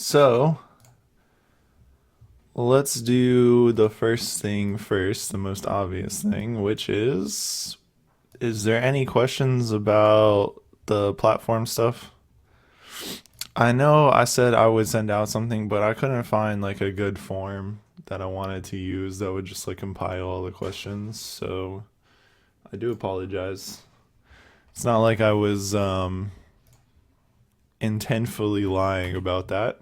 So let's do the first thing first, the most obvious thing, which is there any questions about the platform stuff? I know I said I would send out something, but I couldn't find like a good form that I wanted to use that would just like compile all the questions. So I do apologize. It's not like I was intentfully lying about that,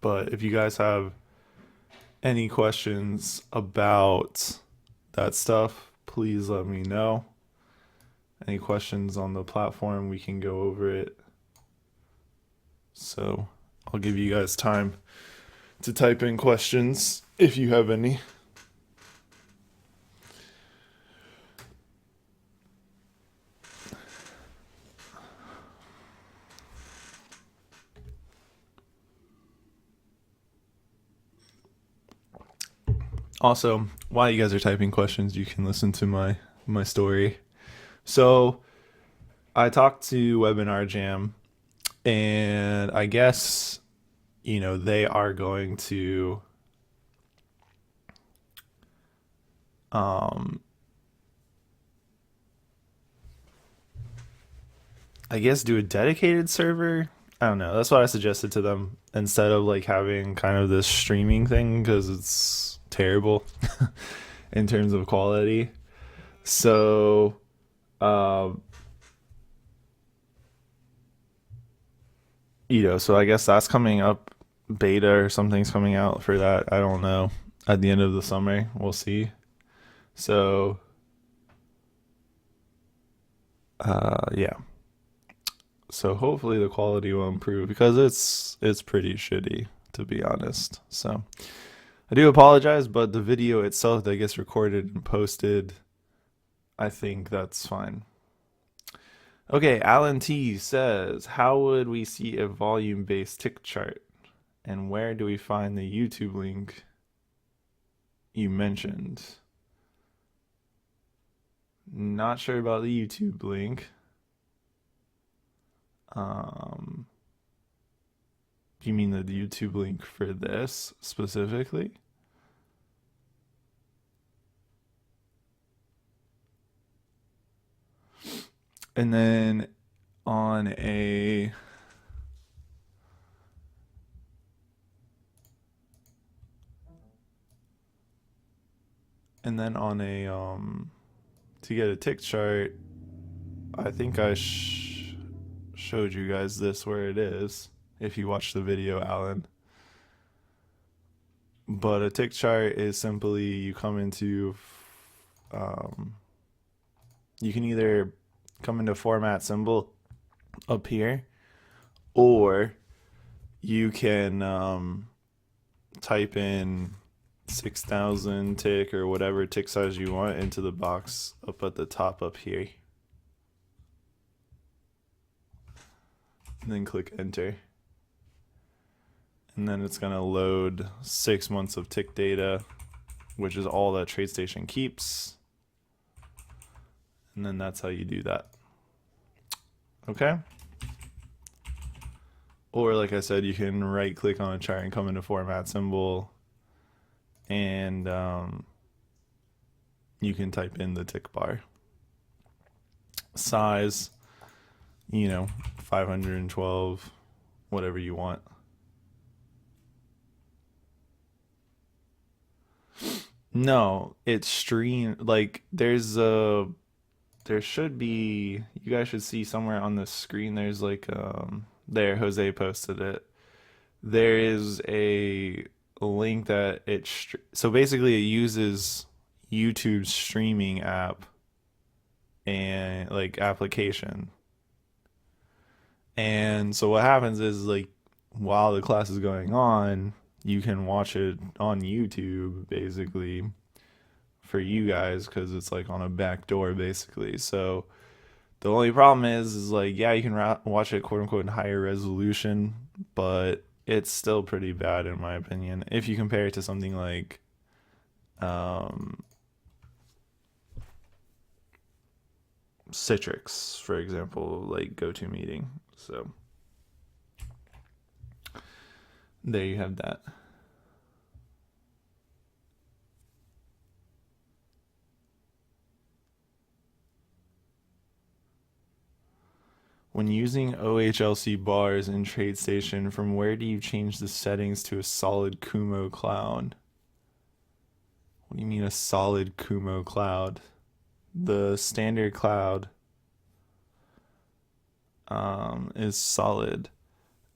but if you guys have any questions about that stuff, please let me know. Any questions on the platform, we can go over it. So I'll give you guys time to type in questions if you have any. Also, while you guys are typing questions, you can listen to my story. So I talked to Webinar Jam, and I guess they are going to um, I guess do a dedicated server. I don't know. That's what I suggested to them instead of like having kind of this streaming thing because it's terrible in terms of quality. So, um, so I guess that's coming up. Beta or something's coming out for that. I don't know. At the end of the summer, we'll see. So, yeah. So hopefully the quality will improve because it's pretty shitty to be honest. So I do apologize, but the video itself that gets recorded and posted, I think that's fine. Okay, Alan T says, how would we see a volume-based tick chart? And where do we find the YouTube link you mentioned? Not sure about the YouTube link. Um, do you mean the YouTube link for this specifically? And then on a and then on a to get a tick chart, I think I showed you guys this where it is if you watched the video, Alan. But a tick chart is simply you come into um, you can either come into format symbol up here, or you can type in 6,000 tick or whatever tick size you want into the box up at the top up here. And then click enter. And then it's going to load 6 months of tick data, which is all that TradeStation keeps. And then that's how you do that. Okay? Or like I said, you can right click on a chart and come into format symbol, and you can type in the tick bar. Size, 512, whatever you want. No, it's stream like there should be, you guys should see somewhere on the screen there's like there Jose posted it. There is a link that so basically it uses YouTube's streaming app and like application. And so what happens is like while the class is going on, you can watch it on YouTube basically for you guys because it's like on a back door basically. So the only problem is like yeah, you can watch it quote unquote in higher resolution, but it's still pretty bad in my opinion if you compare it to something like um, Citrix, for example, like GoToMeeting. So There you have that. When using OHLC bars in TradeStation, from where do you change the settings to a solid Kumo cloud? What do you mean a solid Kumo cloud? The standard cloud is solid.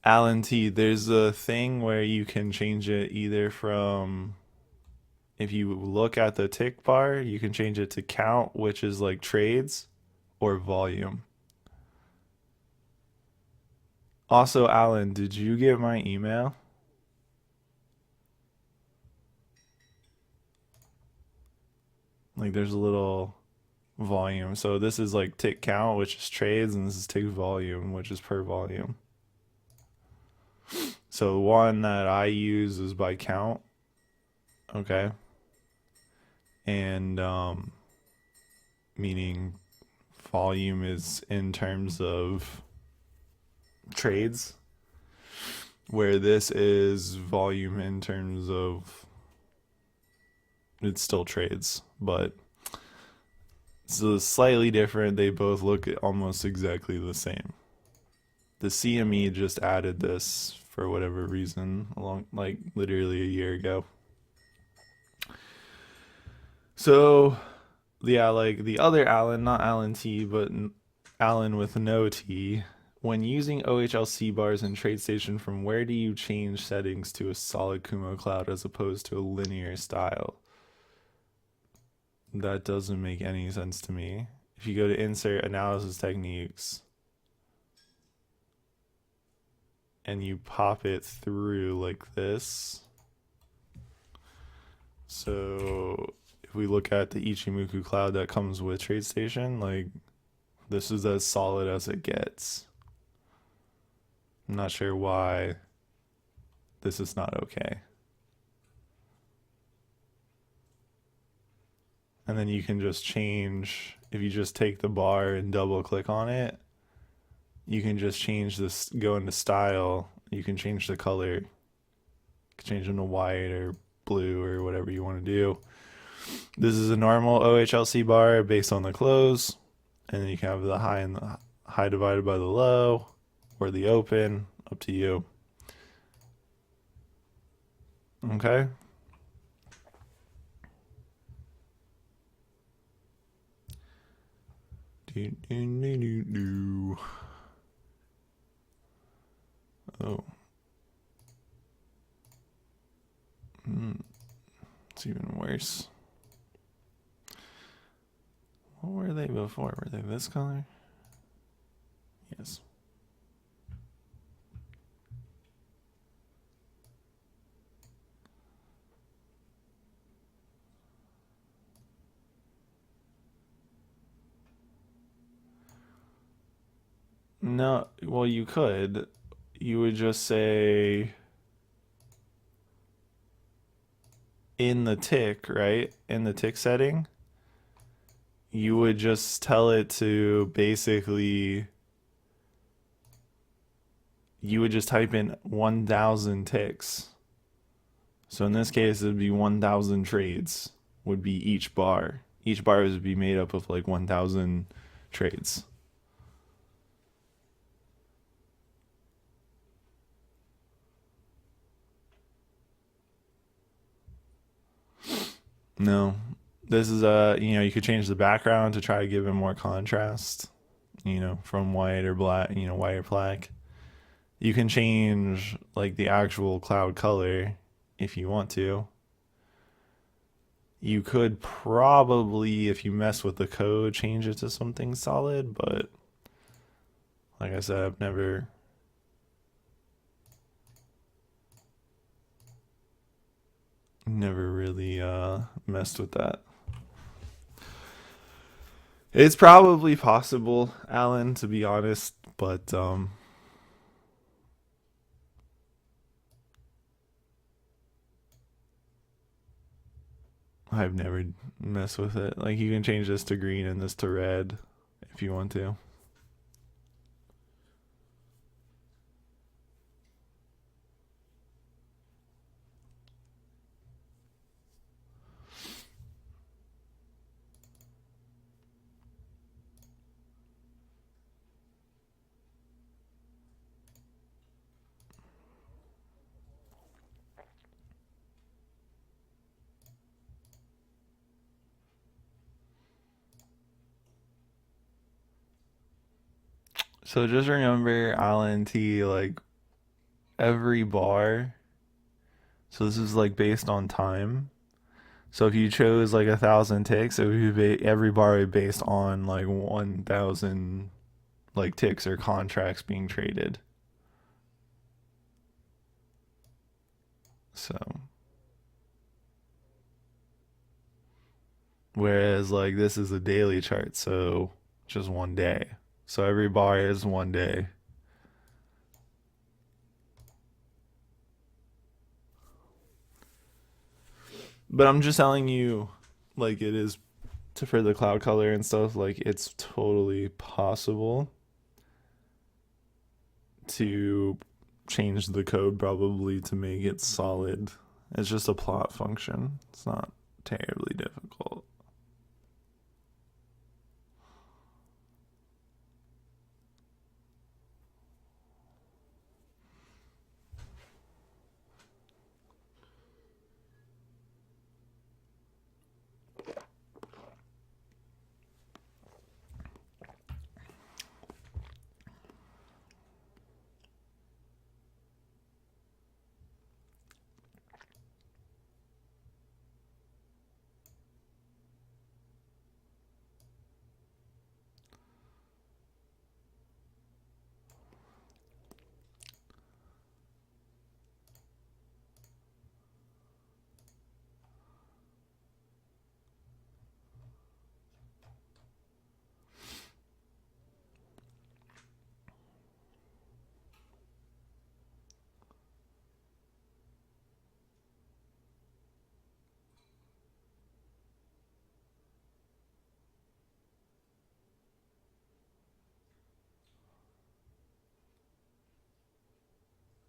Alan T, there's a thing where you can change it either from, if you look at the tick bar, you can change it to count, which is like trades, or volume. Also, Alan, did you get my email? Like, there's a little volume. So this is like tick count, which is trades, and this is tick volume, which is per volume. So the one that I use is by count. Okay. And meaning volume is in terms of trades, where this is volume in terms of, it's still trades, but it's slightly different. They both look almost exactly the same. The CME just added this for whatever reason, along like literally a year ago. So yeah, like the other Alan, not Alan T, but Alan with no T. When using OHLC bars in TradeStation, from where do you change settings to a solid Kumo cloud as opposed to a linear style? That doesn't make any sense to me. If you go to Insert Analysis Techniques and you pop it through like this, so if we look at the Ichimoku cloud that comes with TradeStation, like this is as solid as it gets. I'm not sure why this is not okay. And then you can just change, if you just take the bar and double click on it, you can just change this, go into style, you can change the color, you can change them to white or blue or whatever you want to do. This is a normal OHLC bar based on the close, and then you can have the high and the high divided by the low, or the open, up to you. Okay. Do, do, do, do, do. Oh. It's even worse. What were they before? Were they this color? Yes. No, well, you could. You would just say in the tick, right? In the tick setting, you would just tell it to basically, you would just type in 1,000 ticks. So in this case, it would be 1,000 trades, would be each bar. Each bar would be made up of like 1,000 trades. No. This is you could change the background to try to give it more contrast, from white or black, white or black. You can change like the actual cloud color if you want to. You could probably, if you mess with the code, change it to something solid, but like I said, I've never really messed with that. It's probably possible, Alan, to be honest, but I've never messed with it. Like you can change this to green and this to red if you want to. So just remember Allen T, like every bar. So this is like based on time. So if you chose like 1,000 ticks, it would be every bar would be based on like 1,000 like ticks or contracts being traded. So whereas like this is a daily chart, so just 1 day. So every bar is 1 day. But I'm just telling you, like it is to for the cloud color and stuff, like it's totally possible to change the code probably to make it solid. It's just a plot function. It's not terribly difficult.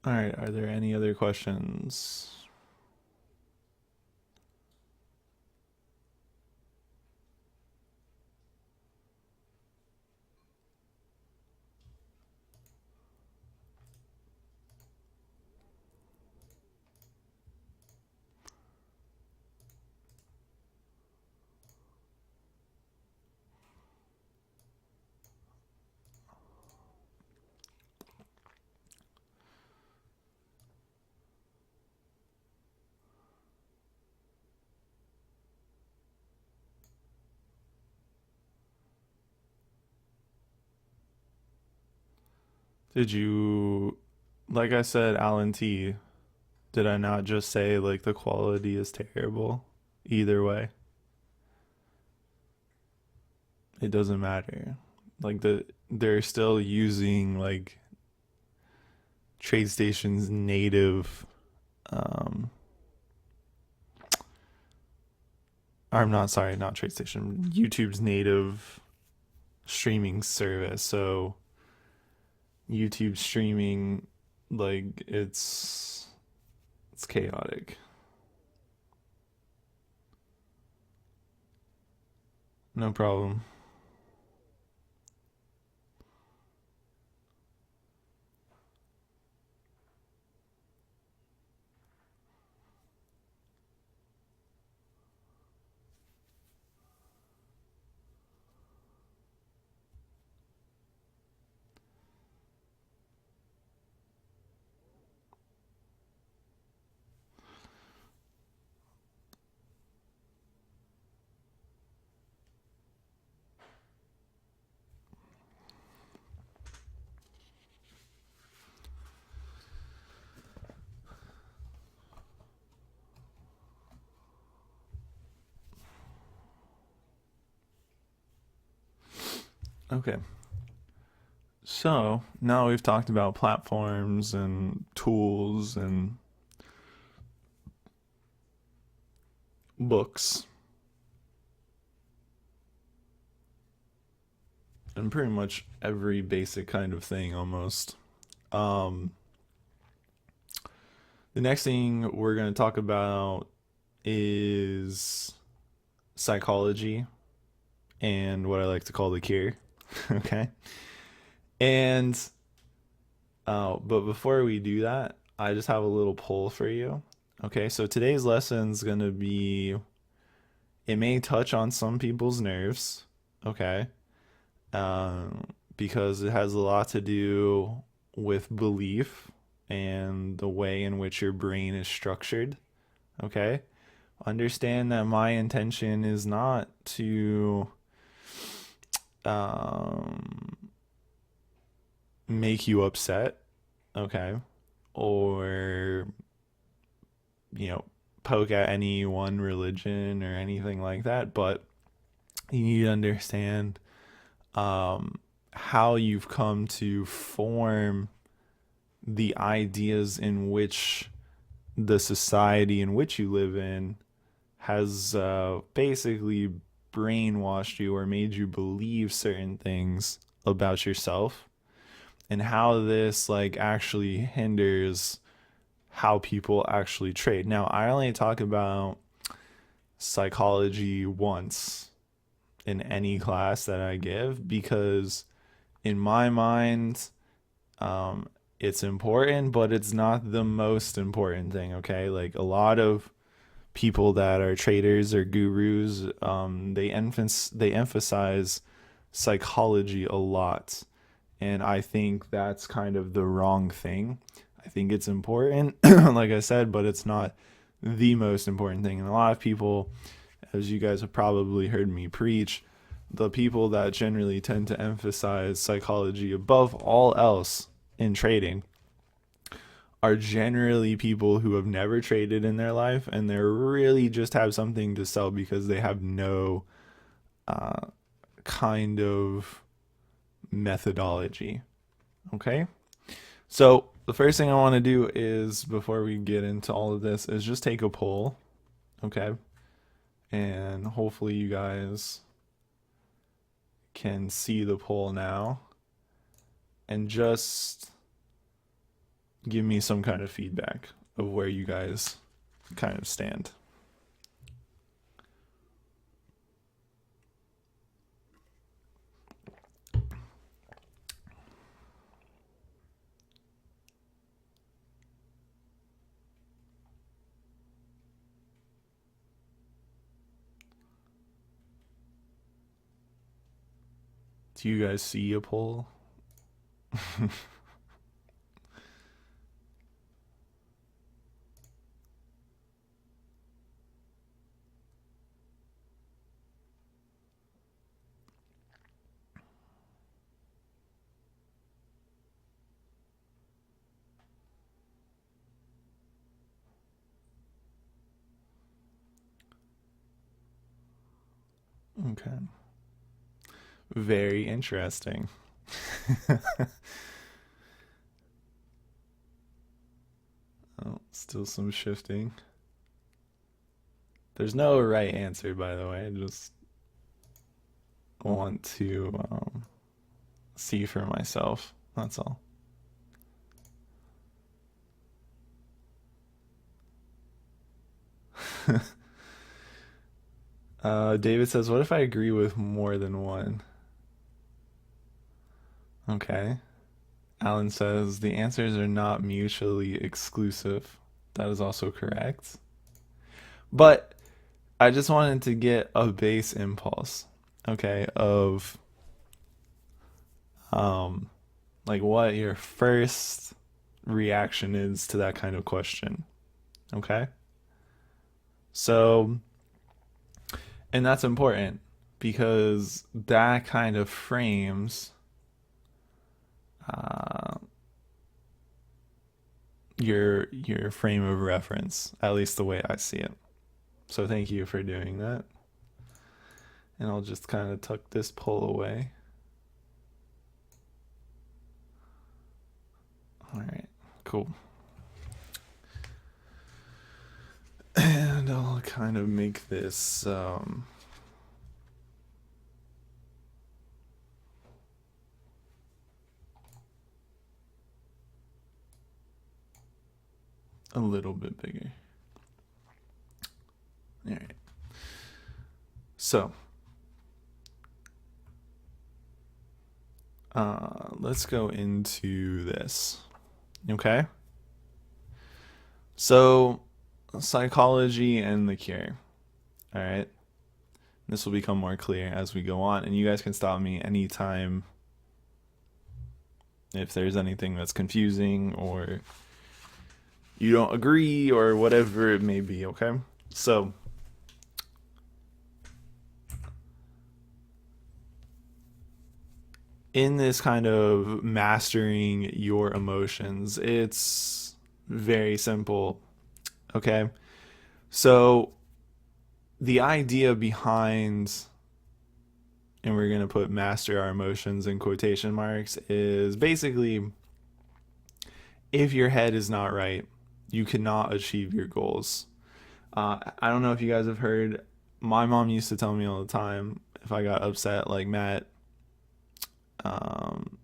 All right, are there any other questions? Did you, like I said, Alan T, did I not just say like the quality is terrible? Either way, it doesn't matter. Like they're still using like TradeStation's native um I'm not sorry, not TradeStation, YouTube's native streaming service. So YouTube streaming, like it's chaotic. No problem. Okay. So now we've talked about platforms and tools and books and pretty much every basic kind of thing almost. Um, the next thing we're going to talk about is psychology and what I like to call the cure. Okay. And but before we do that, I just have a little poll for you. Okay, so today's lesson is gonna be, it may touch on some people's nerves. Okay. Um, because it has a lot to do with belief and the way in which your brain is structured. Okay? Understand that my intention is not to um, make you upset, okay? Or, you know, poke at any one religion or anything like that, but you need to understand how you've come to form the ideas in which the society in which you live in has basically brainwashed you or made you believe certain things about yourself, and how this like actually hinders how people actually trade. Now, I only talk about psychology once in any class that I give because in my mind, um, it's important, but it's not the most important thing. Okay, like a lot of people that are traders or gurus, they emphasize psychology a lot, and I think that's kind of the wrong thing. I think it's important, like I said, but it's not the most important thing. And a lot of people, as you guys have probably heard me preach, the people that generally tend to emphasize psychology above all else in trading are generally people who have never traded in their life, and they really just have something to sell because they have no uh, kind of methodology. Okay? So, the first thing I want to do is, before we get into all of this, is just take a poll. Okay? And hopefully you guys can see the poll now. And just give me some kind of feedback of where you guys kind of stand. Do you guys see a poll? Okay. Very interesting. Oh, still some shifting. There's no right answer, by the way. I just want to see for myself. That's all. David says, "What if I agree with more than one?" Okay. Alan says, "The answers are not mutually exclusive." That is also correct. But I just wanted to get a base impulse, okay, of um, like what your first reaction is to that kind of question, okay? So, and that's important because that kind of frames uh, your frame of reference, at least the way I see it. So thank you for doing that. And I'll just kind of tuck this pull away. All right, cool. And I'll kind of make this a little bit bigger. All right. So, let's go into this. Okay? So, psychology and the cure. All right? This will become more clear as we go on, and you guys can stop me anytime if there's anything that's confusing or you don't agree or whatever it may be, okay? So, in this kind of mastering your emotions, it's very simple, okay? So, the idea behind, and we're going to put master our emotions in quotation marks, is basically if your head is not right, you cannot achieve your goals. I don't know if you guys have heard, my mom used to tell me all the time if I got upset, like, Matt, um,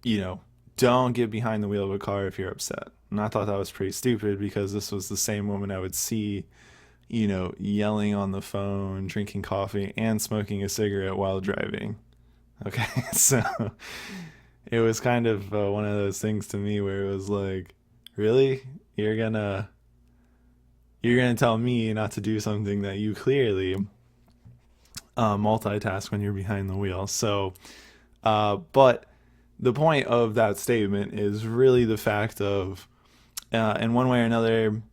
you know, don't get behind the wheel of a car if you're upset. And I thought that was pretty stupid because this was the same woman I would see, yelling on the phone, drinking coffee, and smoking a cigarette while driving. Okay, so it was kind of one of those things to me where it was like, really, you're gonna tell me not to do something that you clearly multitask when you're behind the wheel. So, but the point of that statement is really the fact of, in one way or another,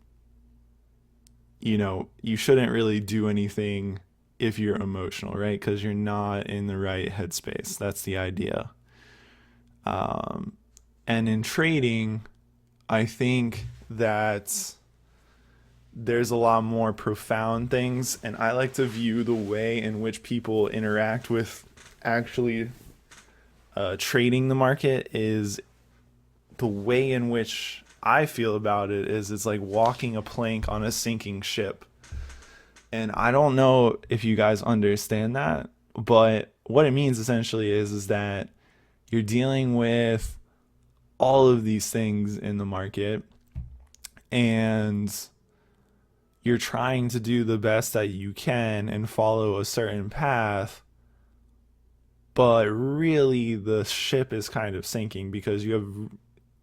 you shouldn't really do anything if you're emotional, right? Because you're not in the right headspace. That's the idea. And in trading, I think that there's a lot more profound things, and I like to view the way in which people interact with actually trading the market is the way in which I feel about it is it's like walking a plank on a sinking ship. And I don't know if you guys understand that, but what it means essentially is that you're dealing with all of these things in the market, and you're trying to do the best that you can and follow a certain path, but really the ship is kind of sinking because you have,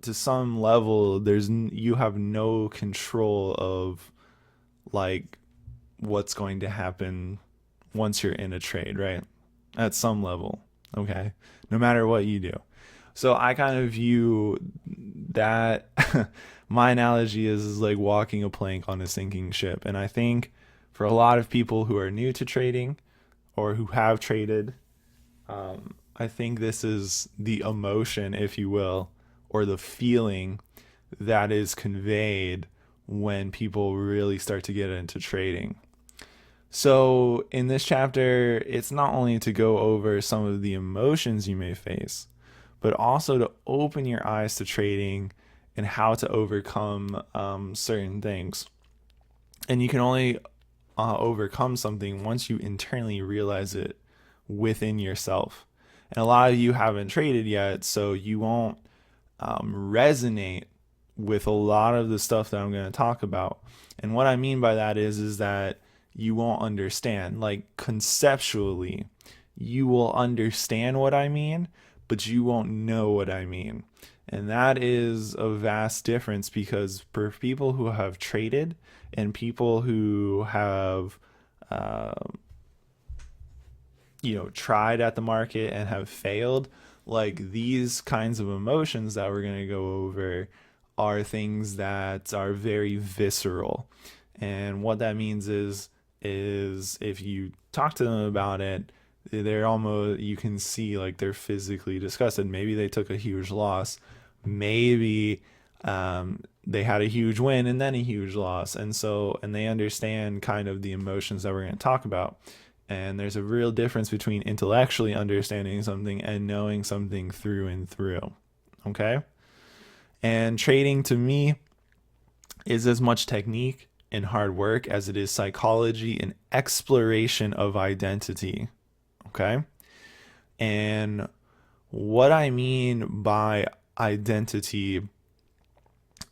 to some level, you have no control of, like, what's going to happen once you're in a trade, right? At some level, okay? No matter what you do. So I kind of view that my analogy is like walking a plank on a sinking ship. And I think for a lot of people who are new to trading or who have traded, I think this is the emotion, if you will, or the feeling that is conveyed when people really start to get into trading. So, in this chapter, it's not only to go over some of the emotions you may face, but also to open your eyes to trading and how to overcome certain things. And you can only overcome something once you internally realize it within yourself. And a lot of you haven't traded yet, so you won't resonate with a lot of the stuff that I'm going to talk about. And what I mean by that is that you won't understand. Like, conceptually, you will understand what I mean, but you won't know what I mean. And that is a vast difference because for people who have traded and people who have, uh, tried at the market and have failed, like, these kinds of emotions that we're going to go over are things that are very visceral. And what that means is if you talk to them about it, they're almost, you can see, like, they're physically disgusted. Maybe they took a huge loss. Maybe they had a huge win and then a huge loss. And they understand kind of the emotions that we're going to talk about. And there's a real difference between intellectually understanding something and knowing something through and through. Okay? And trading to me is as much technique and hard work as it is psychology and exploration of identity. Okay? And what I mean by identity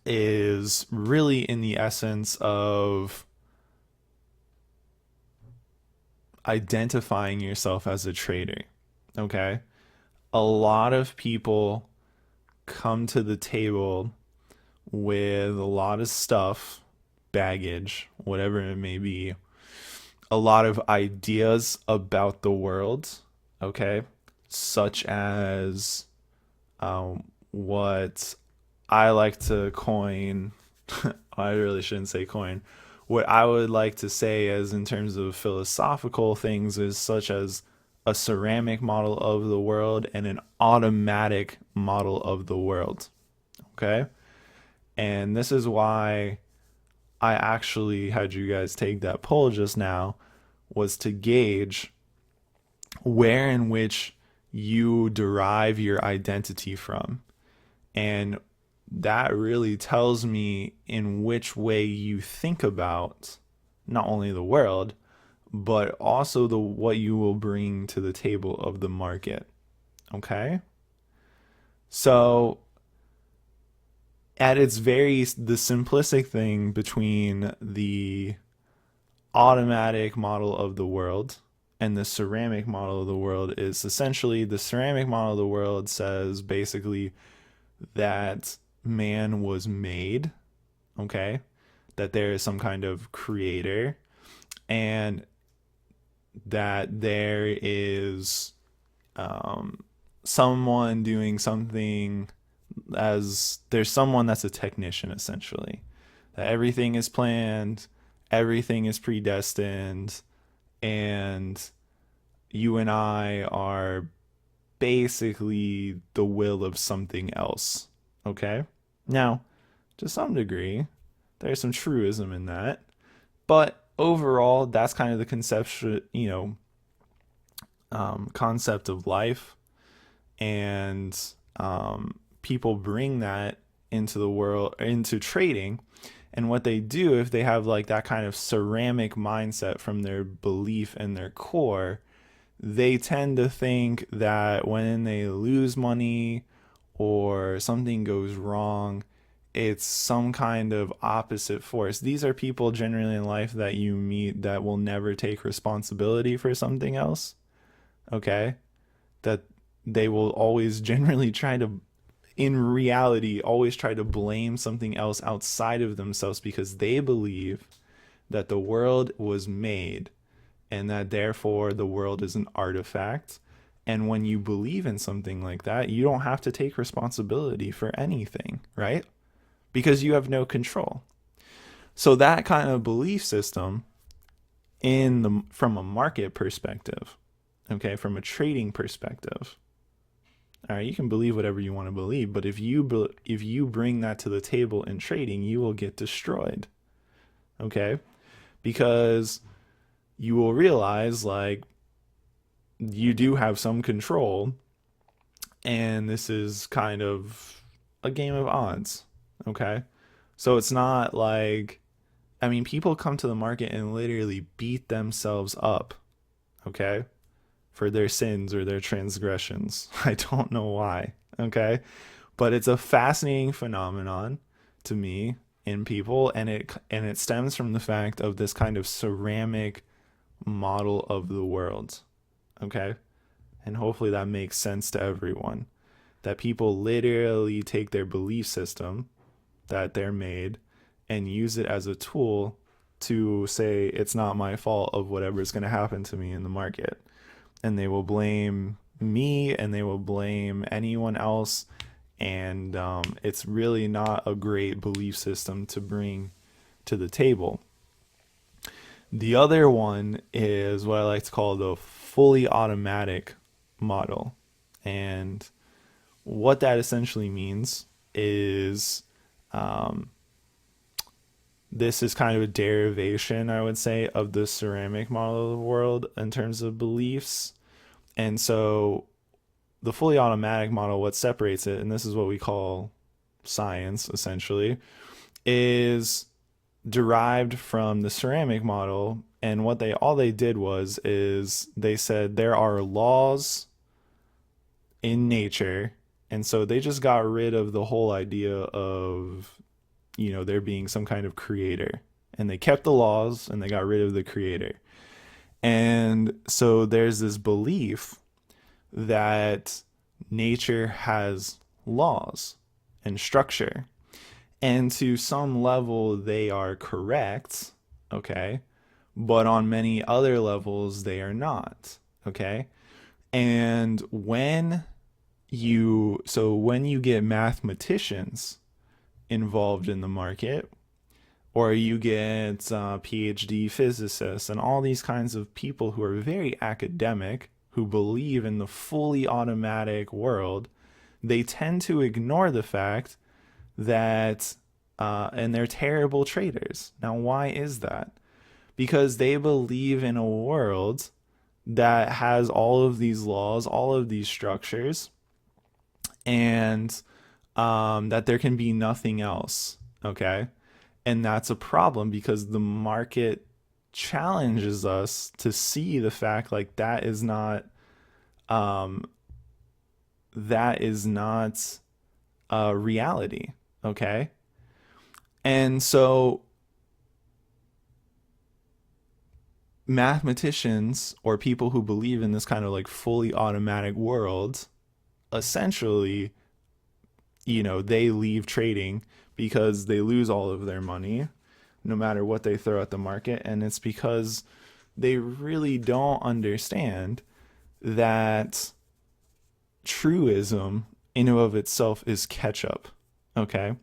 is really in the essence of identifying yourself as a trader. Okay? A lot of people come to the table with a lot of stuff, baggage, whatever it may be, a lot of ideas about the world, okay? Such as what I like to coin, I really shouldn't say coin, what I would like to say as in terms of philosophical things is such as a ceramic model of the world and an automatic model of the world. Okay. And this is why I actually had you guys take that poll just now, was to gauge where in which you derive your identity from. And that really tells me in which way you think about not only the world, but also the what you will bring to the table of the market. Okay? So at its very the simplistic thing between the automatic model of the world and the ceramic model of the world is essentially the ceramic model of the world says basically that man was made, okay? That there is some kind of creator and that there is um, someone doing something, as there's someone that's a technician essentially. That everything is planned, everything is predestined, and you and I are basically the will of something else. Okay? Now, to some degree, there's some truism in that, but overall, that's kind of the conceptual, concept of life, and people bring that into the world, into trading. And what they do, if they have like that kind of ceramic mindset from their belief and their core, they tend to think that when they lose money or something goes wrong, it's some kind of opposite force. These are people generally in life that you meet that will never take responsibility for something else. Okay? That they will always generally try to, in reality, always try to blame something else outside of themselves because they believe that the world was made and that therefore the world is an artifact. And when you believe in something like that, you don't have to take responsibility for anything, right? Because you have no control. So that kind of belief system in the from a market perspective, okay, from a trading perspective, all right, you can believe whatever you want to believe, but if you bring that to the table in trading, you will get destroyed. Okay? Because you will realize like you do have some control and this is kind of a game of odds. Okay? So it's not like, I mean, people come to the market and literally beat themselves up, okay, for their sins or their transgressions. I don't know why, okay? But it's a fascinating phenomenon to me in people, and it stems from the fact of this kind of ceramic model of the world, okay? And hopefully that makes sense to everyone. That people literally take their belief system that they're made and use it as a tool to say it's not my fault of whatever's going to happen to me in the market. And they will blame me and they will blame anyone else. And it's really not a great belief system to bring to the table. The other one is what I like to call the fully automatic model. And what that essentially means is this is kind of a derivation, I would say, of the ceramic model of the world in terms of beliefs. And so the fully automatic model, what separates it, and this is what we call science essentially, is derived from the ceramic model. And what they all they did was is they said there are laws in nature, and so they just got rid of the whole idea of there being some kind of creator, and they kept the laws and they got rid of the creator. And so there's this belief that nature has laws and structure, and to some level they are correct, okay, but on many other levels they are not, okay. And when so when you get mathematicians involved in the market, or you get PhD physicists and all these kinds of people who are very academic, who believe in the fully automatic world, they tend to ignore the fact that, and they're terrible traders. Now, why is that? Because they believe in a world that has all of these laws, all of these structures, and that there can be nothing else. Okay. And that's a problem because the market challenges us to see the fact like um, that is not a reality. Okay. And so mathematicians or people who believe in this kind of like fully automatic world essentially, they leave trading because they lose all of their money no matter what they throw at the market. And it's because they really don't understand that truism in and of itself is catch up. Okay.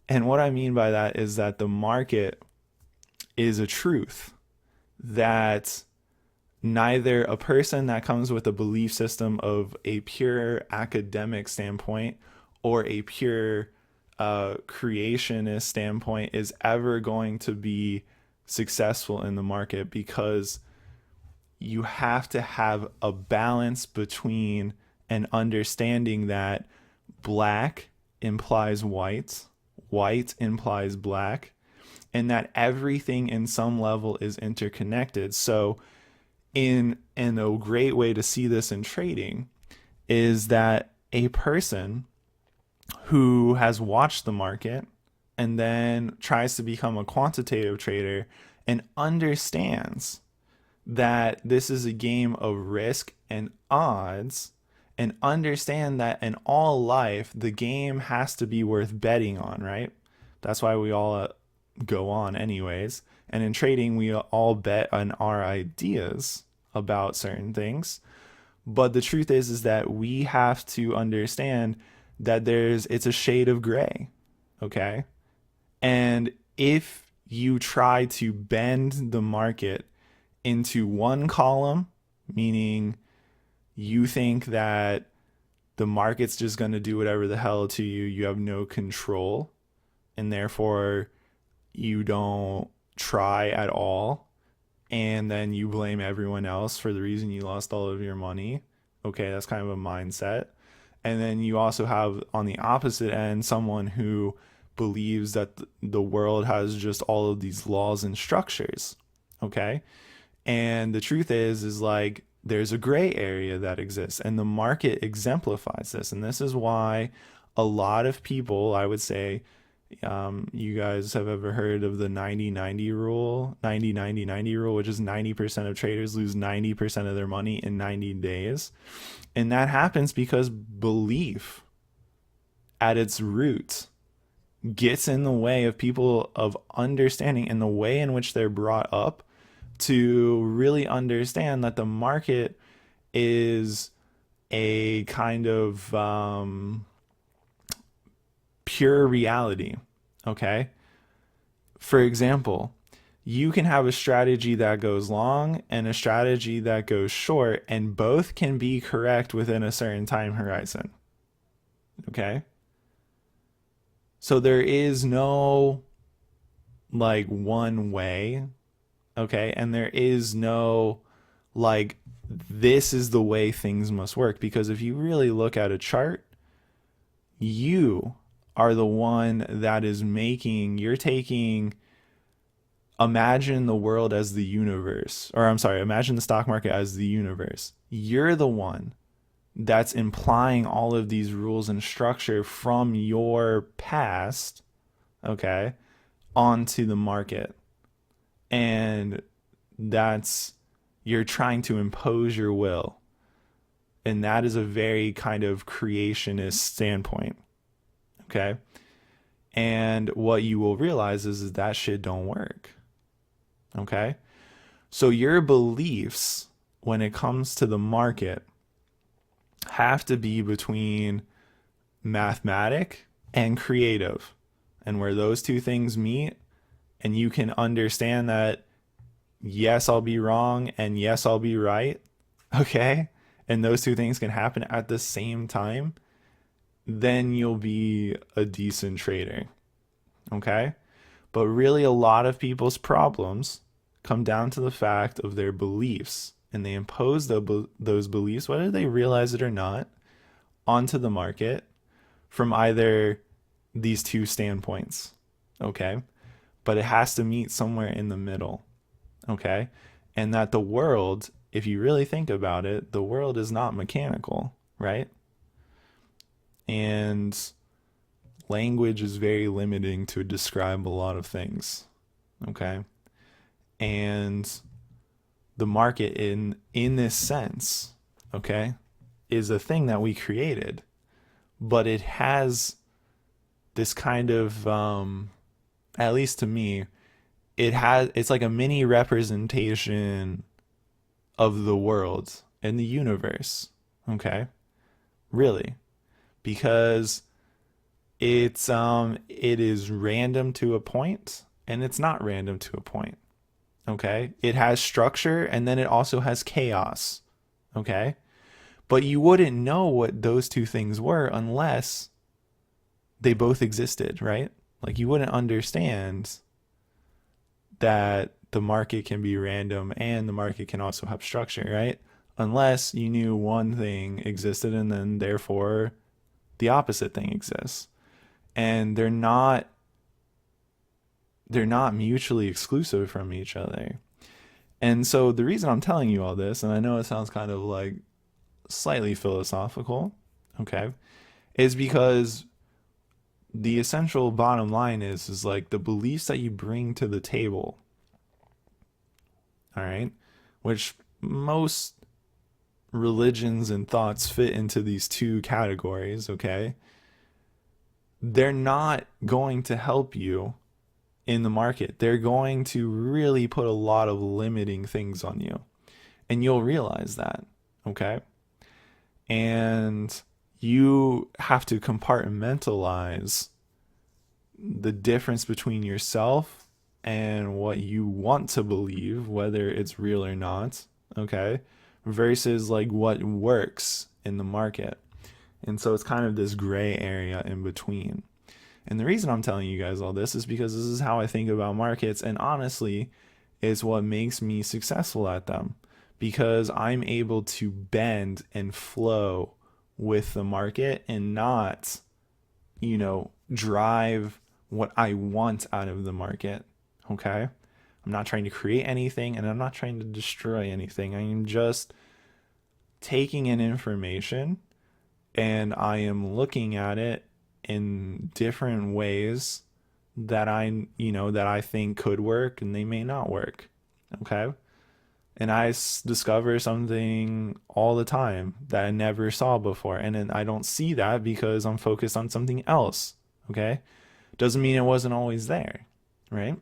And what I mean by that is that the market is a truth that neither a person that comes with a belief system of a pure academic standpoint or a pure creationist standpoint is ever going to be successful in the market, because you have to have a balance between an understanding that black implies white, white implies black, and that everything in some level is interconnected. So in a great way to see this in trading is that a person who has watched the market and then tries to become a quantitative trader and understands that this is a game of risk and odds, and understand that in all life the game has to be worth betting on, right? That's why we all go on anyways. And in trading, we all bet on our ideas about certain things. But the truth is that we have to understand that it's a shade of gray. Okay. And if you try to bend the market into one column, meaning you think that the market's just going to do whatever the hell to you, you have no control, and therefore you don't try at all, and then you blame everyone else for the reason you lost all of your money. Okay, that's kind of a mindset. And then you also have on the opposite end someone who believes that the world has just all of these laws and structures. Okay? And the truth is like there's a gray area that exists, and the market exemplifies this. And this is why a lot of people, I would say, you guys have ever heard of the 90-90 rule, 90-90-90 rule, which is 90% of traders lose 90% of their money in 90 days. And that happens because belief at its root gets in the way of people of understanding, and the way in which they're brought up to really understand that the market is a kind of pure reality. Okay. For example, you can have a strategy that goes long and a strategy that goes short, and both can be correct within a certain time horizon. Okay. So there is no like one way. Okay. And there is no like, this is the way things must work. Because if you really look at a chart, you are the one that is you're taking, imagine the world as the universe, or I'm sorry, imagine the stock market as the universe. You're the one that's implying all of these rules and structure from your past, okay, onto the market. And you're trying to impose your will. And that is a very kind of creationist standpoint. Okay. And what you will realize is that shit don't work. Okay. So your beliefs when it comes to the market have to be between mathematic and creative. And where those two things meet, and you can understand that, yes, I'll be wrong and yes, I'll be right, okay? And those two things can happen at the same time, then you'll be a decent trader, okay? But really, a lot of people's problems come down to the fact of their beliefs, and they impose those beliefs, whether they realize it or not, onto the market from either these two standpoints, okay? But it has to meet somewhere in the middle, okay? And that the world, if you really think about it, the world is not mechanical, right? And language is very limiting to describe a lot of things, okay? And the market in this sense, okay, is a thing that we created, but it has this kind of at least to me, it's like a mini representation of the world and the universe, okay? Really, because it is random to a point and it's not random to a point, okay? It has structure and then it also has chaos, okay? But you wouldn't know what those two things were unless they both existed, right? Like you wouldn't understand that the market can be random and the market can also have structure, right? Unless you knew one thing existed and then therefore the opposite thing exists. And they're not mutually exclusive from each other. And so the reason I'm telling you all this, and I know it sounds kind of like slightly philosophical, okay, is because the essential bottom line is like the beliefs that you bring to the table, all right, which most religions and thoughts fit into these two categories, okay, they're not going to help you in the market. They're going to really put a lot of limiting things on you, and you'll realize that, okay? And you have to compartmentalize the difference between yourself and what you want to believe, whether it's real or not, okay, versus like what works in the market. And so it's kind of this gray area in between. And the reason I'm telling you guys all this is because this is how I think about markets, and honestly, it's what makes me successful at them, because I'm able to bend and flow with the market and not, drive what I want out of the market. Okay? I'm not trying to create anything and I'm not trying to destroy anything. I am just taking in information and I am looking at it in different ways that I think could work and they may not work. Okay? And I discover something all the time that I never saw before. And then I don't see that because I'm focused on something else. Okay? Doesn't mean it wasn't always there. Right?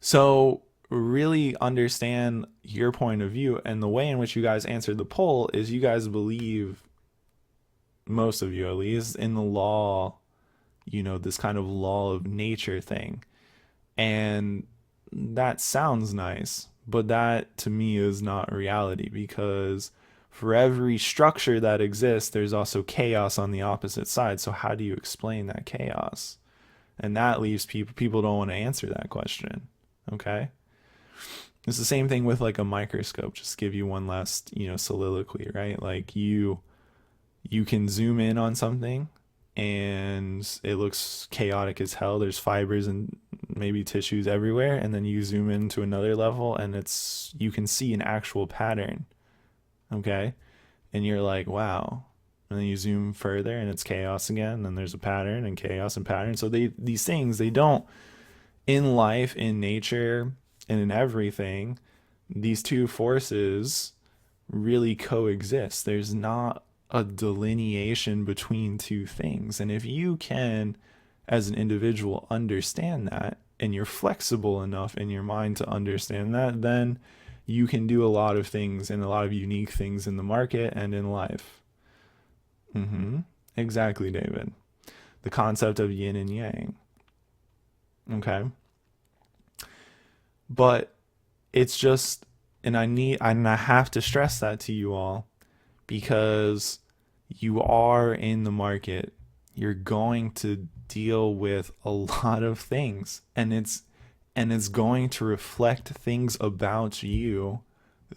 So, really understand your point of view. And the way in which you guys answered the poll is you guys believe, most of you at least, in the law, this kind of law of nature thing. And that sounds nice, but that to me is not reality, because for every structure that exists, there's also chaos on the opposite side. So how do you explain that chaos? And that leaves people don't want to answer that question. Okay? It's the same thing with like a microscope. Just give you one last, soliloquy, right? Like you can zoom in on something and it looks chaotic as hell. There's fibers and maybe tissues everywhere, and then you zoom into another level and you can see an actual pattern. Okay? And you're like, wow. And then you zoom further and it's chaos again, and there's a pattern and chaos and pattern. So these things, they don't, in life, in nature, and in everything, these two forces really coexist. There's not a delineation between two things. And if you can, as an individual, understand that, and you're flexible enough in your mind to understand that, then you can do a lot of things and a lot of unique things in the market and in life. Exactly, David. The concept of yin and yang. Okay. But it's just, and I have to stress that to you all because you are in the market. You're going to deal with a lot of things, and it's going to reflect things about you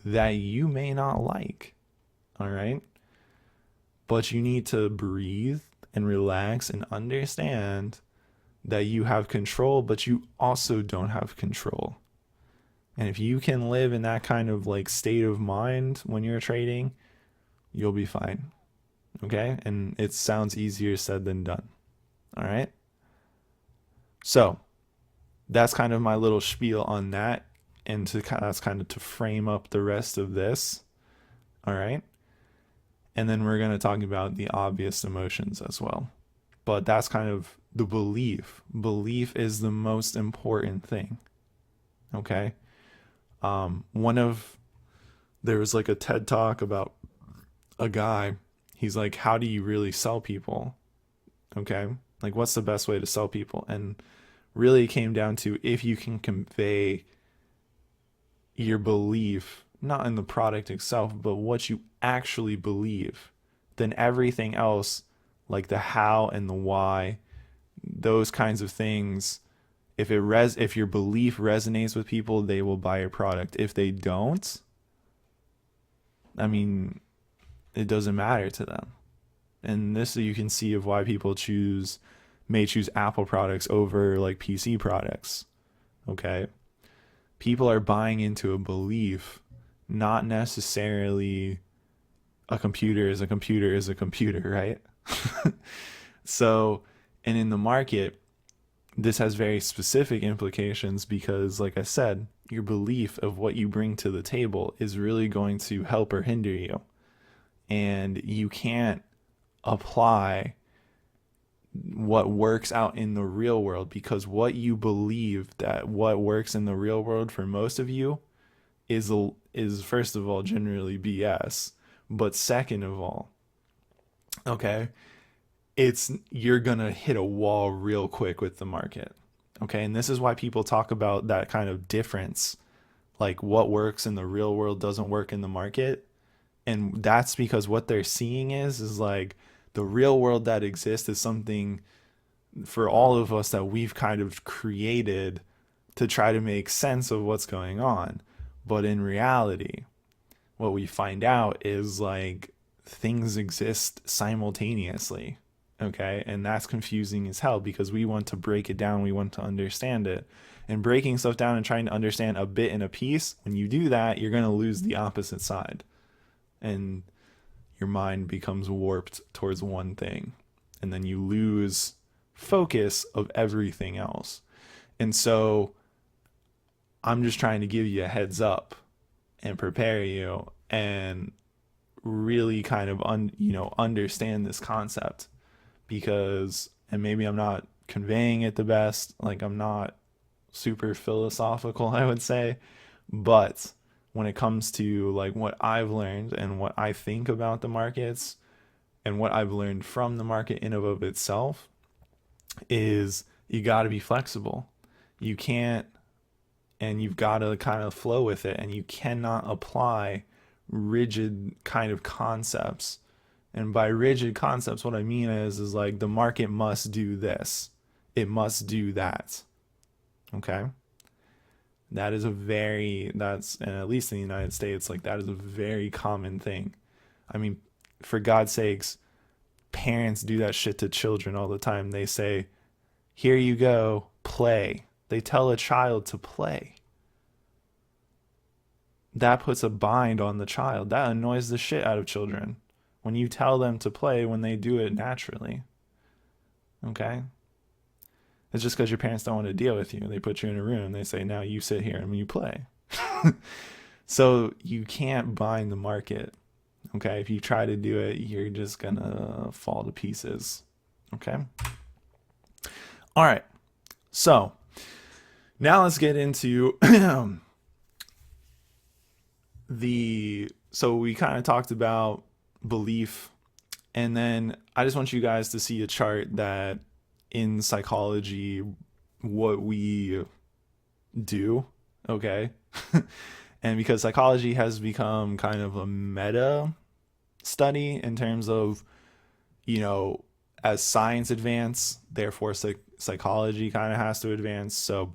that you may not like. All right? But you need to breathe and relax and understand that you have control, but you also don't have control. And if you can live in that kind of like state of mind when you're trading, you'll be fine. Okay? And it sounds easier said than done. All right? So, that's kind of my little spiel on that, and that's kind of to frame up the rest of this. All right? And then we're going to talk about the obvious emotions as well. But that's kind of the belief. Belief is the most important thing. Okay? There was like a TED talk about a guy. He's like, how do you really sell people? Okay? Like, what's the best way to sell people? And really it came down to if you can convey your belief, not in the product itself, but what you actually believe, then everything else, like the how and the why, those kinds of things, if your belief resonates with people, they will buy your product. If they don't, I mean, it doesn't matter to them. And this you can see of why people may choose Apple products over like PC products. Okay? People are buying into a belief, not necessarily a computer is a computer is a computer, right? So, and in the market, this has very specific implications because, like I said, your belief of what you bring to the table is really going to help or hinder you. And you can't apply what works out in the real world because what you believe that what works in the real world for most of you is first of all generally BS, but second of all, okay, you're gonna hit a wall real quick with the market. Okay, and this is why people talk about that kind of difference, like what works in the real world doesn't work in the market. And that's because what they're seeing is like the real world that exists is something for all of us that we've kind of created to try to make sense of what's going on. But in reality, what we find out is like things exist simultaneously. Okay. And that's confusing as hell because we want to break it down. We want to understand it. And breaking stuff down and trying to understand a bit in a piece, when you do that, you're going to lose the opposite side. And your mind becomes warped towards one thing. And then you lose focus of everything else. And so I'm just trying to give you a heads up and prepare you and really kind of understand this concept because, and maybe I'm not conveying it the best, like I'm not super philosophical, I would say, but when it comes to like what I've learned and what I think about the markets and what I've learned from the market in and of itself is you got to be flexible. You can't, and you've got to kind of flow with it, and you cannot apply rigid kind of concepts. And by rigid concepts, what I mean is like the market must do this, it must do that. Okay? And at least in the United States, like that is a very common thing. I mean, for God's sakes, parents do that shit to children all the time. They say, here you go, play. They tell a child to play. That puts a bind on the child. That annoys the shit out of children. When you tell them to play when they do it naturally. Okay? It's just because your parents don't want to deal with you. They put you in a room. They say, now you sit here and you play. So you can't bind the market. Okay? If you try to do it, you're just going to fall to pieces. Okay? All right. So now let's get into So we kind of talked about belief, and then I just want you guys to see a chart that in psychology what we do, okay? And because psychology has become kind of a meta study in terms of, you know, as science advance, therefore psychology kind of has to advance. So,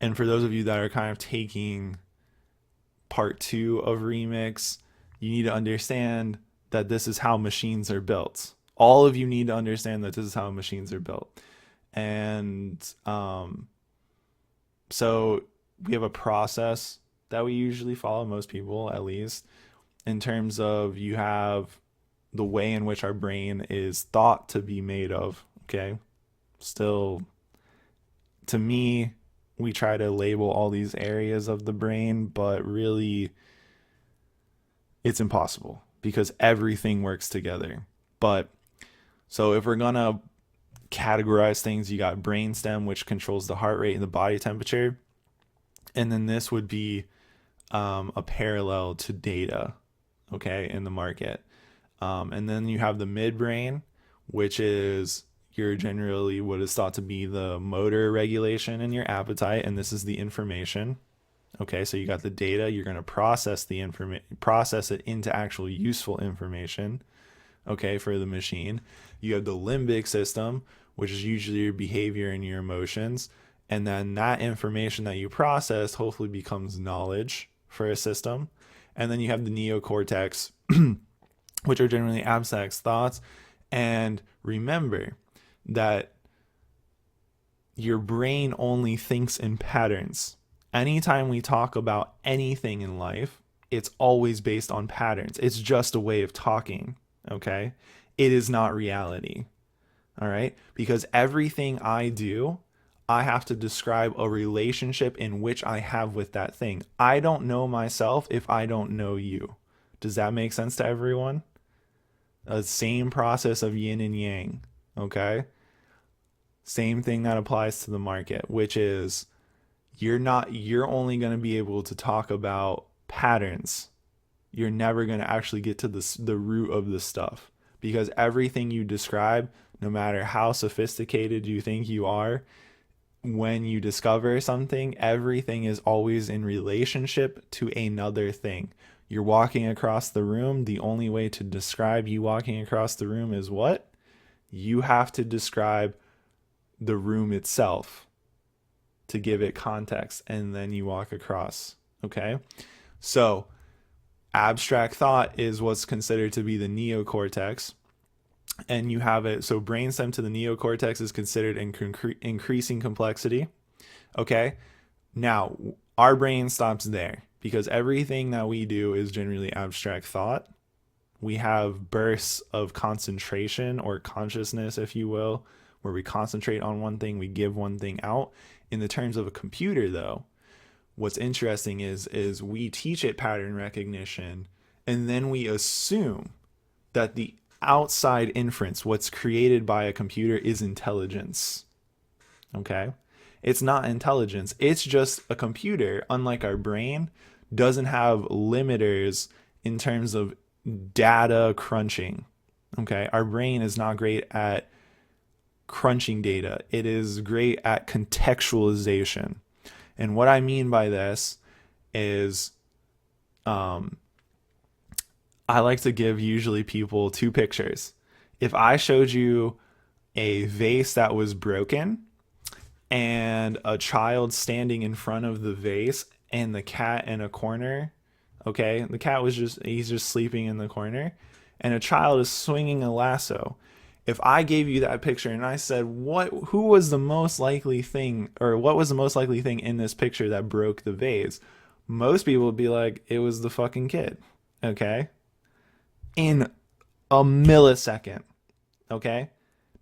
and for those of you that are kind of taking part two of Remix, you need to understand that this is how machines are built. All of you need to understand that this is how machines are built. And so we have a process that we usually follow, most people at least, in terms of you have the way in which our brain is thought to be made of. Okay. Still, to me, we try to label all these areas of the brain, but really it's impossible because everything works together. But so if we're gonna categorize things, you got brainstem, which controls the heart rate and the body temperature, and then this would be a parallel to data, okay, in the market. And then you have the midbrain, which is your generally what is thought to be the motor regulation and your appetite, and this is the information. Okay, so you got the data, you're going to process the information, process it into actual useful information, okay, for the machine. You have the limbic system, which is usually your behavior and your emotions, and then that information that you process hopefully becomes knowledge for a system. And then you have the neocortex, which are generally abstract thoughts. And remember that your brain only thinks in patterns. Anytime we talk about anything in life, it's always based on patterns. It's just a way of talking, okay? It is not reality, all right? Because everything I do, I have to describe a relationship in which I have with that thing. I don't know myself if I don't know you. Does that make sense to everyone? The same process of yin and yang, okay? Same thing that applies to the market, which is you're only going to be able to talk about patterns. You're never going to actually get to the root of the stuff, because everything you describe, no matter how sophisticated you think you are, when you discover something, everything is always in relationship to another thing. You're walking across the room. The only way to describe you walking across the room is what? You have to describe the room itself to give it context, and then you walk across. Okay? So, abstract thought is what's considered to be the neocortex. And you have it, so brainstem to the neocortex is considered increasing complexity. Okay? Now, our brain stops there because everything that we do is generally abstract thought. We have bursts of concentration or consciousness, if you will, where we concentrate on one thing, we give one thing out. In the terms of a computer, though, what's interesting is we teach it pattern recognition, and then we assume that the outside inference, what's created by a computer, is intelligence. Okay? It's not intelligence. It's just a computer, unlike our brain, doesn't have limiters in terms of data crunching. Okay? Our brain is not great at crunching data. It is great at contextualization. And what I mean by this is I like to give usually people two pictures. If I showed you a vase that was broken and a child standing in front of the vase and the cat in a corner, okay, the cat he's just sleeping in the corner, and a child is swinging a lasso. If I gave you that picture and I said, who was the most likely thing, or what was the most likely thing in this picture that broke the vase? Most people would be like, it was the fucking kid, okay? In a millisecond, okay?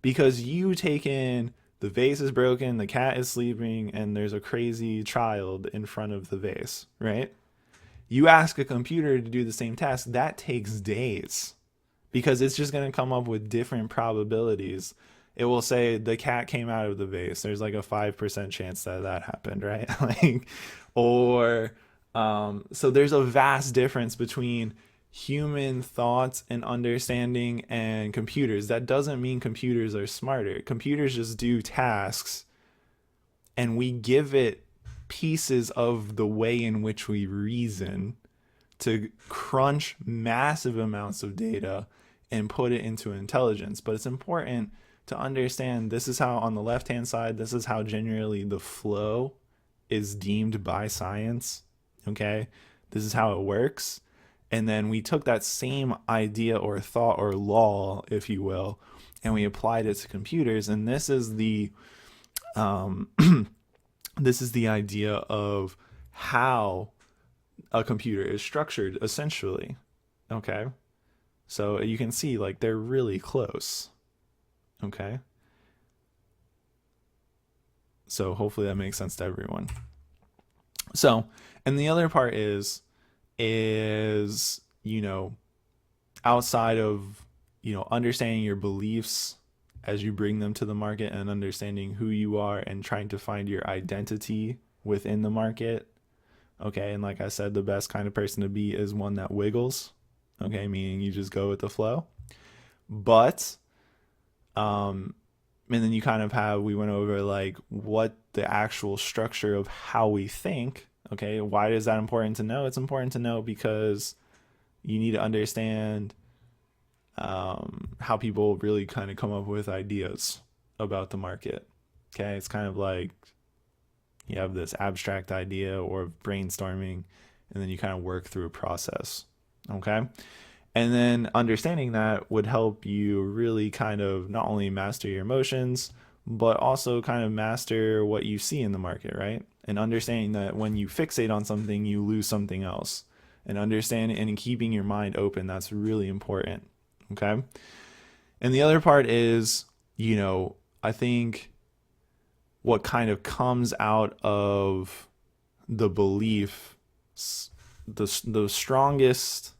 Because you take in the vase is broken, the cat is sleeping, and there's a crazy child in front of the vase, right? You ask a computer to do the same task, that takes days, because it's just going to come up with different probabilities. It will say the cat came out of the vase. There's like a 5% chance that happened, right? Like, or So there's a vast difference between human thoughts and understanding and computers. That doesn't mean computers are smarter. Computers just do tasks, and we give it pieces of the way in which we reason to crunch massive amounts of data and put it into intelligence. But it's important to understand this is how, on the left hand side, this is how generally the flow is deemed by science. Okay? This is how it works. And then we took that same idea or thought or law, if you will, and we applied it to computers. And this is the um, this is the idea of how a computer is structured, essentially. Okay, so you can see like they're really close. Okay, so hopefully that makes sense to everyone. So, and the other part is outside of understanding your beliefs as you bring them to the market and understanding who you are and trying to find your identity within the market. Okay, and like I said, the best kind of person to be is one that wiggles. Okay, meaning you just go with the flow. But um and then you kind of have, we went over like what the actual structure of how we think. Okay, why is that important to know? It's important to know because you need to understand how people really kind of come up with ideas about the market. Okay, it's kind of like you have this abstract idea or brainstorming, and then you kind of work through a process. Okay, and then understanding that would help you really kind of not only master your emotions, but also kind of master what you see in the market, right? And understanding that when you fixate on something, you lose something else. And understanding and keeping your mind open, that's really important. Okay. And the other part is, I think what kind of comes out of the belief, the strongest,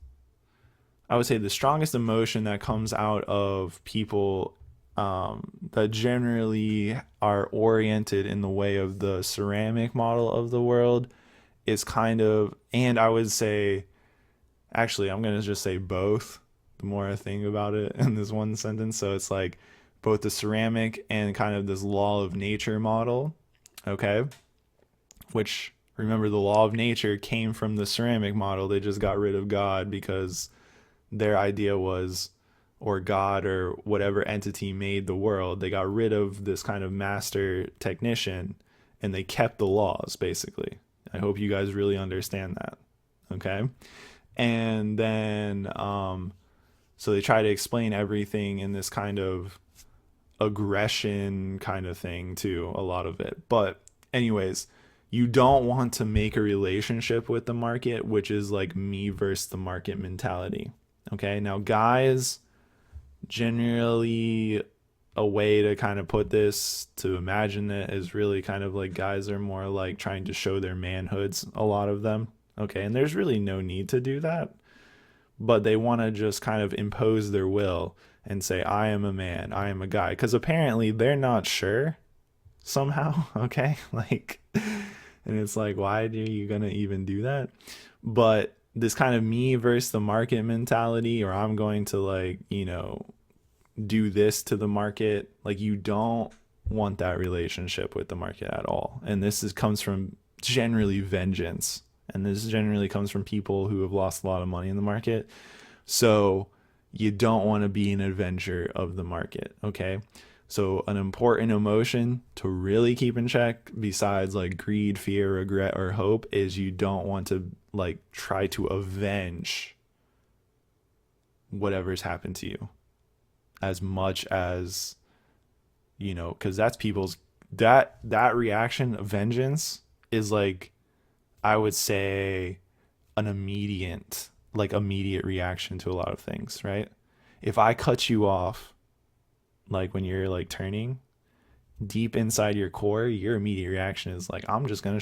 I would say the strongest emotion that comes out of people that generally are oriented in the way of the ceramic model of the world is kind of, and I would say, actually, I'm going to just say both the more I think about it in this one sentence. So it's like both the ceramic and kind of this law of nature model. Okay. Which, remember, the law of nature came from the ceramic model. They just got rid of God because their idea was, or God or whatever entity made the world, they got rid of this kind of master technician and they kept the laws, basically. I hope you guys really understand that. Okay. And then, so they try to explain everything in this kind of aggression kind of thing too, a lot of it. But, anyways, you don't want to make a relationship with the market, which is like me versus the market mentality. Okay. Now, guys, generally, a way to kind of put this, to imagine it, is really kind of like guys are more like trying to show their manhoods, a lot of them. Okay. And there's really no need to do that, but they want to just kind of impose their will and say, I am a man, I am a guy. Because apparently they're not sure somehow. Okay. Like, and it's like, why are you going to even do that? But this kind of me versus the market mentality, or I'm going to like, do this to the market, like you don't want that relationship with the market at all. And comes from generally vengeance. And this generally comes from people who have lost a lot of money in the market. So you don't want to be an avenger of the market. Okay. So an important emotion to really keep in check, besides like greed, fear, regret, or hope, is you don't want to like try to avenge whatever's happened to you, as much as, because that's people's, that reaction of vengeance is like, I would say, an immediate reaction to a lot of things, right? If I cut you off, like when you're like turning, deep inside your core, your immediate reaction is like, I'm just going to